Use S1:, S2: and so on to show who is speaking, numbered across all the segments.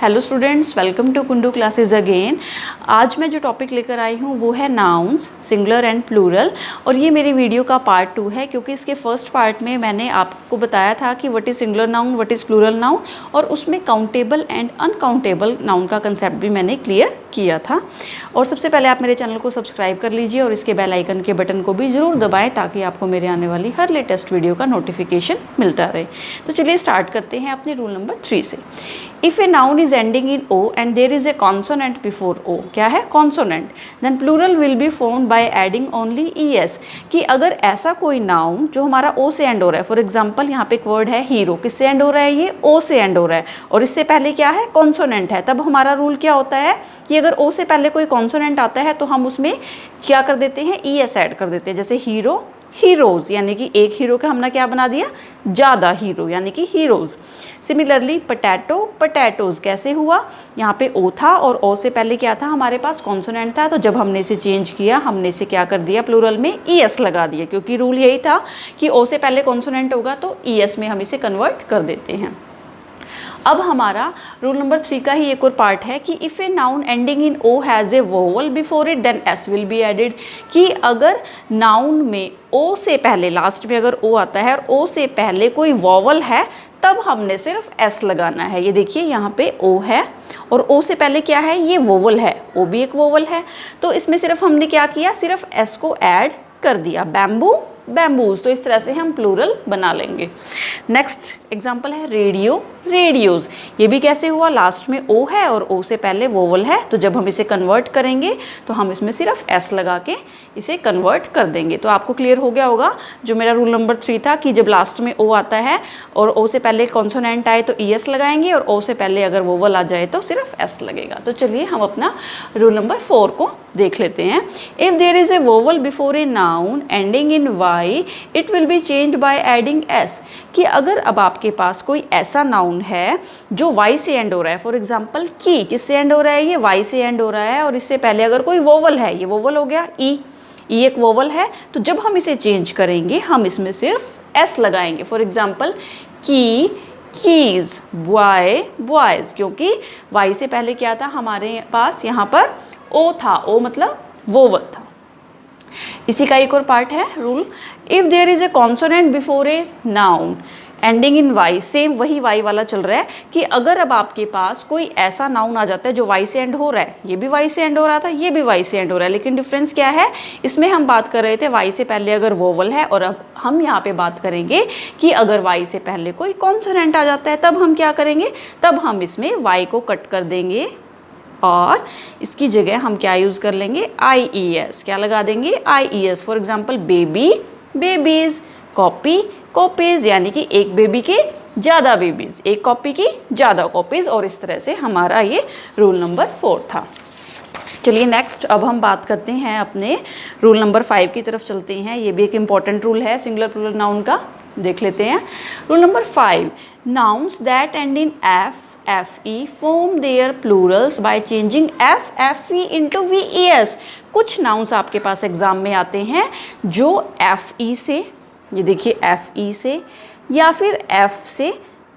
S1: Hello students, welcome to Kundu classes again. आज मैं जो टॉपिक लेकर आई हूँ वो है नाउन्स, सिंगुलर एंड प्लूरल। और ये मेरी वीडियो का पार्ट 2 है, क्योंकि इसके फर्स्ट पार्ट में मैंने आपको बताया था कि what is singular noun, what is plural noun, और उसमें काउंटेबल एंड अनकाउंटेबल नाउन का कंसेप्ट भी मैंने क्लियर किया था। और सबसे पहले आप मेरे चैनल को सब्सक्राइब कर लीजिए और इसके बेल आइकन के बटन को भी ज़रूर दबाएँ, ताकि आपको मेरे आने वाली हर लेटेस्ट वीडियो का नोटिफिकेशन मिलता रहे। तो चलिए स्टार्ट करते हैं अपने रूल नंबर 3 से। If a noun is ending in O and there is a consonant before O, क्या है consonant, then plural will be formed by adding only es। कि अगर ऐसा कोई नाउन जो हमारा O से एंड हो रहा है, फॉर एग्जाम्पल यहाँ पे एक वर्ड है हीरो, किससे एंड हो रहा है, ये O से एंड हो रहा है और इससे पहले क्या है, कॉन्सोनेंट है, तब हमारा रूल क्या होता है कि अगर O से पहले कोई कॉन्सोनेंट आता है तो हम उसमें क्या कर देते हैं, es ऐड कर देते हैं। जैसे हीरो, हीरोज़, यानी कि एक हीरो का हमने क्या बना दिया, ज़्यादा हीरो, यानी कि हीरोज़। सिमिलरली पटैटो, पटैटोज़ कैसे हुआ, यहाँ पे ओ था और ओ से पहले क्या था, हमारे पास कॉन्सोनेंट था, तो जब हमने इसे चेंज किया, हमने इसे क्या कर दिया, प्लूरल में ईएस लगा दिया, क्योंकि रूल यही था कि ओ से पहले कॉन्सोनेंट होगा तो ईएस में हम इसे कन्वर्ट कर देते हैं। अब हमारा रूल नंबर 3 का ही एक और पार्ट है कि if a noun ending in o has a vowel before it then s will be added. कि अगर नाउन में ओ से पहले, लास्ट में अगर ओ आता है और ओ से पहले कोई वोवल है, तब हमने सिर्फ एस लगाना है। ये देखिए यहाँ पे ओ है और ओ से पहले क्या है, ये वोवल है, ओ भी एक वोवल है, तो इसमें सिर्फ हमने क्या किया, सिर्फ एस को ऐड कर दिया, बैम्बू, बैम्बूज। तो इस तरह से हम प्लूरल बना लेंगे। नेक्स्ट एग्जांपल है रेडियो, रेडियोज़। ये भी कैसे हुआ, लास्ट में ओ है और ओ से पहले वोवल है, तो जब हम इसे कन्वर्ट करेंगे तो हम इसमें सिर्फ एस लगा के इसे कन्वर्ट कर देंगे। तो आपको क्लियर हो गया होगा जो मेरा रूल नंबर 3 था कि जब लास्ट में ओ आता है और ओ से पहले कॉन्सोनेंट आए तो ई एस लगाएंगे और ओ से पहले अगर वोवल आ जाए तो सिर्फ एस लगेगा। तो चलिए हम अपना रूल नंबर 4 को देख लेते हैं। If there is a vowel before a noun ending in y it will be changed by adding s. कि अगर अब आपके पास कोई ऐसा नाउन है जो वाई से एंड हो रहा है, फॉर एग्जांपल की, किससे एंड हो रहा है, ये वाई से एंड हो रहा है और इससे पहले अगर कोई वोवल है, ये वोवल हो गया ई एक वोवल है, तो जब हम इसे चेंज करेंगे हम इसमें सिर्फ एस लगाएंगे। फॉर एग्जांपल की, कीज, बॉय, बॉयज़, क्योंकि वाई से पहले क्या था हमारे पास, यहाँ पर ओ था, ओ मतलब वोवल था। इसी का एक और पार्ट है rule, if there is a consonant before a noun ending in y, same वही वाई वाला चल रहा है कि अगर अब आपके पास कोई ऐसा नाउन आ जाता है जो वाई से एंड हो रहा है, ये भी वाई से एंड हो रहा था, ये भी वाई से एंड हो रहा है, लेकिन डिफरेंस क्या है, इसमें हम बात कर रहे थे वाई से पहले अगर वोवल है, और अब हम यहाँ पे बात करेंगे कि अगर वाई से पहले कोई कॉन्सोनेंट आ जाता है तब हम क्या करेंगे, तब हम इसमें वाई को कट कर देंगे और इसकी जगह हम क्या यूज़ कर लेंगे, आई ई एस, क्या लगा देंगे, I E S. For example baby, babies, copy, copies, यानी कि एक बेबी के ज़्यादा बेबीज़, एक कॉपी की ज़्यादा कॉपीज़। और इस तरह से हमारा ये रूल नंबर 4 था। चलिए नेक्स्ट अब हम बात करते हैं अपने रूल नंबर 5 की तरफ चलते हैं। ये भी एक इम्पॉर्टेंट रूल है सिंगुलर प्लूरल नाउन का, देख लेते हैं। Rule number 5, nouns that and in F FE form their plurals by changing FE into VES। कुछ नाउन्स आपके पास एग्जाम में आते हैं जो FE से, ये देखिए FE से या फिर F से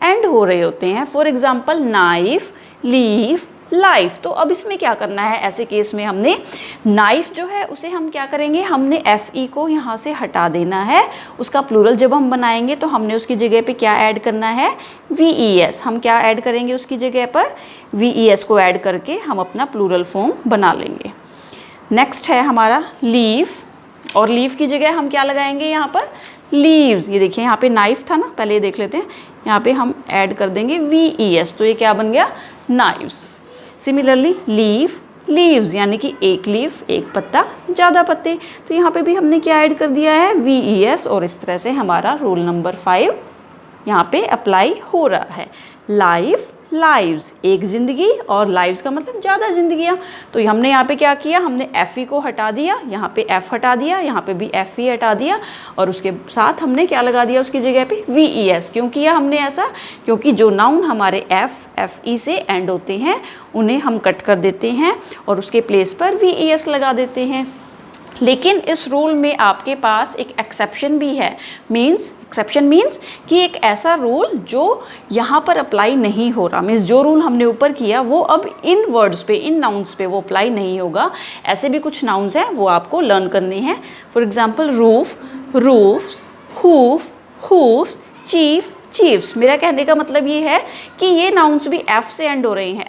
S1: एंड हो रहे होते हैं। For example knife, leaf, life. तो अब इसमें क्या करना है, ऐसे केस में हमने नाइफ जो है उसे हम क्या करेंगे, हमने FE को यहाँ से हटा देना है। उसका प्लूरल जब हम बनाएंगे तो हमने उसकी जगह पे क्या ऐड करना है, VES। हम क्या ऐड करेंगे उसकी जगह पर, VES को ऐड करके हम अपना प्लूरल फॉर्म बना लेंगे। नेक्स्ट है हमारा लीफ, और लीफ की जगह हम क्या लगाएंगे यहाँ पर, लीव्स। ये देखिए यहाँ पे नाइफ था ना, पहले ये देख लेते हैं, यहाँ पे हम ऐड कर देंगे VES, तो ये क्या बन गया, नाइव्स। सिमिलरली लीफ, लीव्स, यानी कि एक लीफ, एक पत्ता, ज़्यादा पत्ते, तो यहाँ पे भी हमने क्या ऐड कर दिया है, VES। और इस तरह से हमारा रूल नंबर 5 यहाँ पे अप्लाई हो रहा है। लाइफ, लाइव्स, एक ज़िंदगी, और लाइव्स का मतलब ज़्यादा ज़िंदगियाँ। तो हमने यहाँ पे क्या किया, हमने FE को हटा दिया, यहाँ पे F हटा दिया, यहाँ पे भी FE हटा दिया, और उसके साथ हमने क्या लगा दिया उसकी जगह पे, VES। क्यों किया हमने ऐसा, क्योंकि जो नाउन हमारे FE से एंड होते हैं उन्हें हम कट कर देते हैं और उसके प्लेस पर VES लगा देते हैं। लेकिन इस रूल में आपके पास एक एक्सेप्शन भी है। एक्सेप्शन मीन्स कि एक ऐसा रूल जो यहाँ पर अप्लाई नहीं हो रहा। मीन्स जो रूल हमने ऊपर किया वो अब इन वर्ड्स पे, इन नाउन्स पे वो अप्लाई नहीं होगा। ऐसे भी कुछ नाउन्स हैं वो आपको लर्न करने हैं। For example roof, roofs, hoof, hoofs, chief, chiefs. मेरा कहने का मतलब ये है कि ये नाउन्स भी एफ से एंड हो रहे हैं,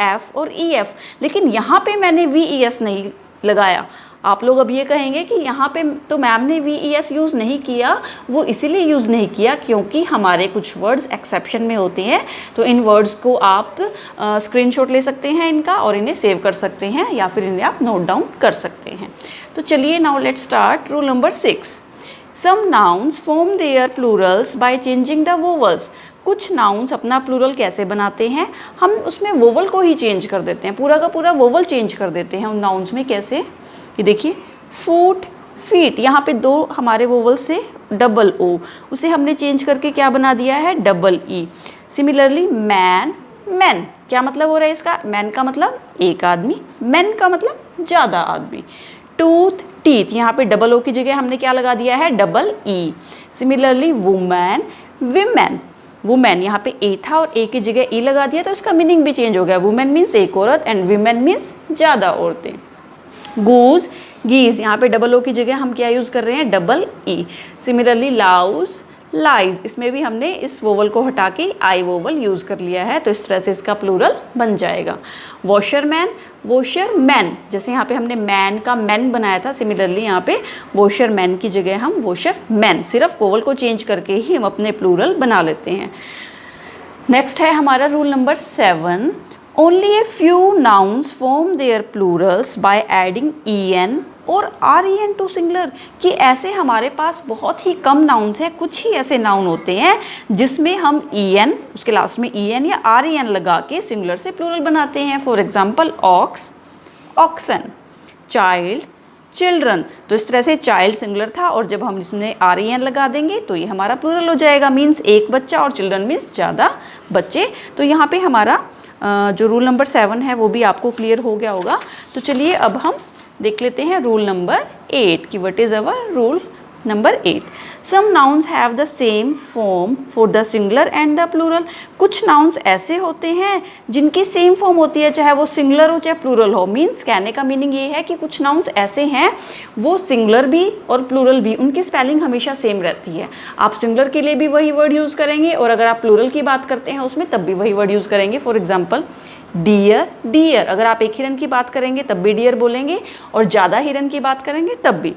S1: एफ और ई एफ, लेकिन यहाँ पे मैंने वी ई एस नहीं लगाया। आप लोग अब ये कहेंगे कि यहाँ पे तो मैम ने वी ई एस यूज़ नहीं किया। वो इसीलिए यूज़ नहीं किया क्योंकि हमारे कुछ वर्ड्स एक्सेप्शन में होते हैं। तो इन वर्ड्स को आप स्क्रीनशॉट ले सकते हैं इनका और इन्हें सेव कर सकते हैं या फिर इन्हें आप नोट डाउन कर सकते हैं। तो चलिए now let's start rule number 6। Some nouns form their plurals by changing the vowels. कुछ नाउन्स अपना प्लूरल कैसे बनाते हैं, हम उसमें वोवल को ही चेंज कर देते हैं, पूरा का पूरा वोवल चेंज कर देते हैं उन नाउन्स में। कैसे, ये देखिए, फूट, फीट, यहाँ पे दो हमारे वोवल से डबल ओ, उसे हमने चेंज करके क्या बना दिया है, double E. Similarly man, man, क्या मतलब हो रहा है इसका, मैन का मतलब एक आदमी, मैन का मतलब ज़्यादा आदमी। टूथ, टीथ, यहाँ पे डबल ओ की जगह हमने क्या लगा दिया है, double E. Similarly women, women, women, यहाँ पे ए था और ए की जगह ई लगा दिया तो इसका मीनिंग भी चेंज हो गया। वुमेन मीन्स एक औरत एंड विमेन मीन्स ज़्यादा औरतें। गूज, गीज, यहाँ पे डबल ओ की जगह हम क्या यूज़ कर रहे हैं, double E. Similarly Laue's, lies, इसमें भी हमने इस वोवल को हटा के आई वोवल यूज़ कर लिया है, तो इस तरह से इसका प्लूरल बन जाएगा। वॉशरमैन, वॉशरमैन, जैसे यहाँ पे हमने मैन का मैन बनाया था, सिमिलरली यहाँ पे वॉशरमैन की जगह हम वॉशरमैन, सिर्फ वोवल को चेंज करके ही हम अपने प्लूरल बना लेते हैं। नेक्स्ट है हमारा rule number 7। Only a few nouns form their plurals by adding en और ren to singular। कि ऐसे हमारे पास बहुत ही कम नाउन्स हैं, कुछ ही ऐसे नाउन होते हैं जिसमें हम en, उसके लास्ट में en या ren लगा के सिंगुलर से प्लूरल बनाते हैं। For example ox, oxen, child, children. तो इस तरह से चाइल्ड सिंगुलर था और जब हम इसमें ren लगा देंगे तो ये हमारा प्लूरल हो जाएगा, मीन्स एक बच्चा, और चिल्ड्रन मीन्स ज़्यादा बच्चे। तो यहाँ पे हमारा जो रूल नंबर 7 है वो भी आपको क्लियर हो गया होगा। तो चलिए अब हम देख लेते हैं रूल नंबर 8 कि what is our rule number 8। Some nouns have the same form for the singular and the plural. कुछ नाउन्स ऐसे होते हैं जिनकी सेम फॉर्म होती है, चाहे वो सिंगुलर हो चाहे प्लूरल हो। मीन्स कहने का मीनिंग ये है कि कुछ नाउन्स ऐसे हैं वो सिंगुलर भी और प्लूरल भी, उनकी स्पेलिंग हमेशा सेम रहती है। आप सिंगुलर के लिए भी वही वर्ड यूज़ करेंगे और अगर आप प्लूरल की बात करते हैं उसमें तब भी वही वर्ड यूज़ करेंगे। फॉर एग्जाम्पल डियर, डियर, अगर आप एक हिरन की बात करेंगे तब भी डियर बोलेंगे और ज़्यादा हिरन की बात करेंगे तब भी।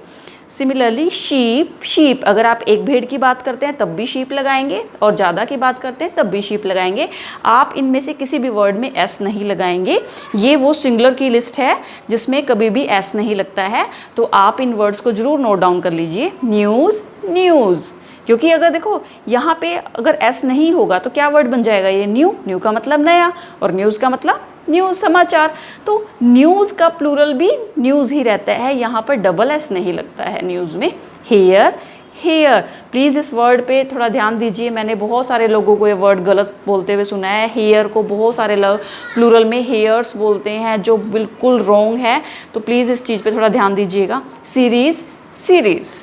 S1: सिमिलरली शीप, शीप, अगर आप एक भेड़ की बात करते हैं तब भी शीप लगाएंगे और ज़्यादा की बात करते हैं तब भी शीप लगाएंगे। आप इनमें से किसी भी वर्ड में एस नहीं लगाएंगे। ये वो सिंगुलर की लिस्ट है जिसमें कभी भी एस नहीं लगता है, तो आप इन वर्ड्स को ज़रूर नोट डाउन कर लीजिए। न्यूज़, न्यूज़, क्योंकि अगर देखो यहाँ पे अगर एस नहीं होगा तो क्या वर्ड बन जाएगा ये, न्यू, न्यू का मतलब नया और न्यूज़ का मतलब न्यूज़, समाचार। तो न्यूज़ का प्लूरल भी न्यूज़ ही रहता है, यहाँ पर डबल एस नहीं लगता है न्यूज़ में। हेयर, हेयर, प्लीज़ इस वर्ड पे थोड़ा ध्यान दीजिए। मैंने बहुत सारे लोगों को ये वर्ड गलत बोलते हुए सुना है। हेयर को बहुत सारे लोग प्लूरल में हेयर्स बोलते हैं जो बिल्कुल रॉन्ग है, तो प्लीज़ इस चीज़ पे थोड़ा ध्यान दीजिएगा। सीरीज़, सीरीज़,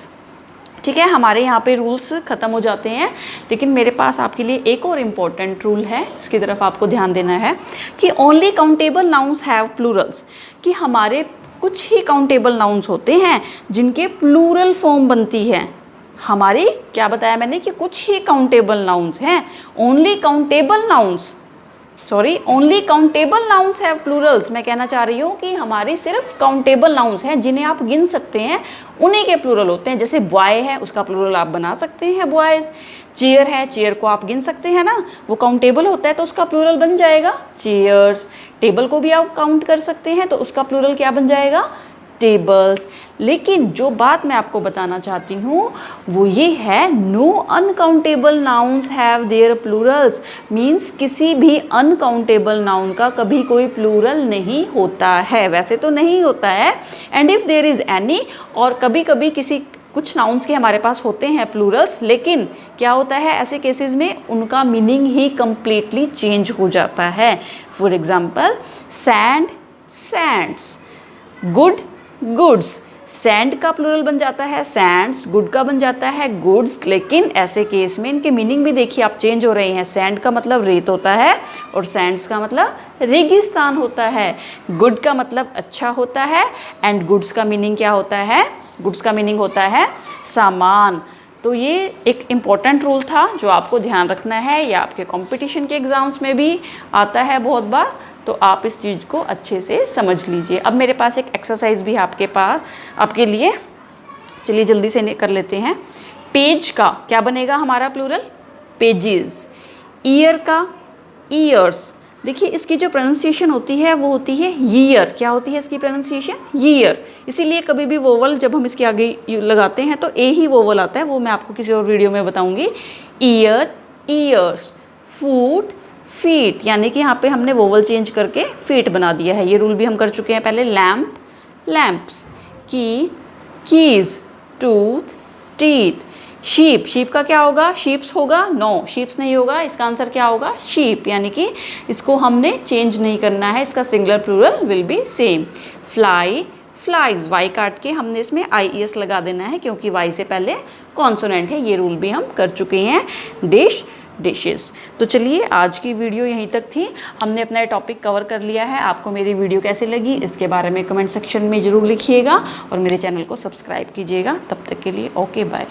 S1: ठीक है। हमारे यहाँ पे रूल्स ख़त्म हो जाते हैं, लेकिन मेरे पास आपके लिए एक और इम्पॉर्टेंट रूल है जिसकी तरफ आपको ध्यान देना है कि only countable nouns have Plurals. कि हमारे कुछ ही काउंटेबल नाउन्स होते हैं जिनके प्लूरल फॉर्म बनती है। हमारी क्या बताया मैंने कि कुछ ही काउंटेबल नाउन्स हैं, only countable nouns, sorry only countable nouns have Plurals. मैं कहना चाह रही हूँ कि हमारी सिर्फ काउंटेबल नाउन्स हैं जिन्हें आप गिन सकते हैं, उन्हीं के प्लूरल होते हैं। जैसे बॉय है उसका प्लूरल आप बना सकते हैं बॉयज़। चेयर है, चेयर को आप गिन सकते हैं ना, वो काउंटेबल होता है तो उसका प्लूरल बन जाएगा चेयर्स। टेबल को भी आप काउंट कर सकते हैं तो उसका प्लूरल क्या बन जाएगा, टेबल्स। लेकिन जो बात मैं आपको बताना चाहती हूँ वो ये है, no uncountable nouns have their plurals. Means किसी भी अनकाउंटेबल नाउन का कभी कोई प्लूरल नहीं होता है, वैसे तो नहीं होता है। And if there is any, और कभी कभी किसी कुछ नाउन्स के हमारे पास होते हैं प्लूरल्स, लेकिन क्या होता है ऐसे केसेस में उनका मीनिंग ही कम्प्लीटली चेंज हो जाता है। For example sand, Sands, good, goods. Sand का प्लूरल बन जाता है सैंड्स, गुड का बन जाता है गुड्स, लेकिन ऐसे केस में इनके मीनिंग भी देखिए आप चेंज हो रहे हैं। सैंड का मतलब रेत होता है और सैंड्स का मतलब रेगिस्तान होता है। गुड का मतलब अच्छा होता है एंड गुड्स का मीनिंग क्या होता है? गुड्स का मीनिंग होता है सामान। तो ये एक इम्पॉर्टेंट रूल था जो आपको ध्यान रखना है, या आपके कंपटीशन के एग्ज़ाम्स में भी आता है बहुत बार, तो आप इस चीज़ को अच्छे से समझ लीजिए। अब मेरे पास एक एक्सरसाइज भी है आपके लिए, चलिए जल्दी से कर लेते हैं। पेज का क्या बनेगा हमारा प्लूरल? पेजेस। ईयर का ईयर्स। देखिए इसकी जो प्रोनाउंसिएशन होती है वो होती है ईयर। क्या होती है इसकी प्रोनाउंसिएशन? ईयर। इसीलिए कभी भी वोवल जब हम इसके आगे लगाते हैं तो ए ही वोवल आता है, वो मैं आपको किसी और वीडियो में बताऊंगी। Year, years. फूट, फीट, यानी कि यहाँ पे हमने वोवल चेंज करके फीट बना दिया है। ये रूल भी हम कर चुके हैं पहले। Lamp, lamps. Key, keys. Tooth, teeth. Sheep, sheep का क्या होगा? शीप्स होगा? नो, शीप्स नहीं होगा। इसका आंसर क्या होगा? शीप, यानी कि इसको हमने चेंज नहीं करना है, इसका singular plural will be same. Fly, flies. Y काट के हमने इसमें IES लगा देना है क्योंकि वाई से पहले कॉन्सोनेंट है। ये रूल भी हम कर चुके हैं। Dish, dishes. तो चलिए आज की वीडियो यहीं तक थी, हमने अपना टॉपिक कवर कर लिया है। आपको मेरी वीडियो कैसी लगी इसके बारे में कमेंट सेक्शन में ज़रूर लिखिएगा और मेरे चैनल को सब्सक्राइब कीजिएगा। तब तक के लिए ओके बाय।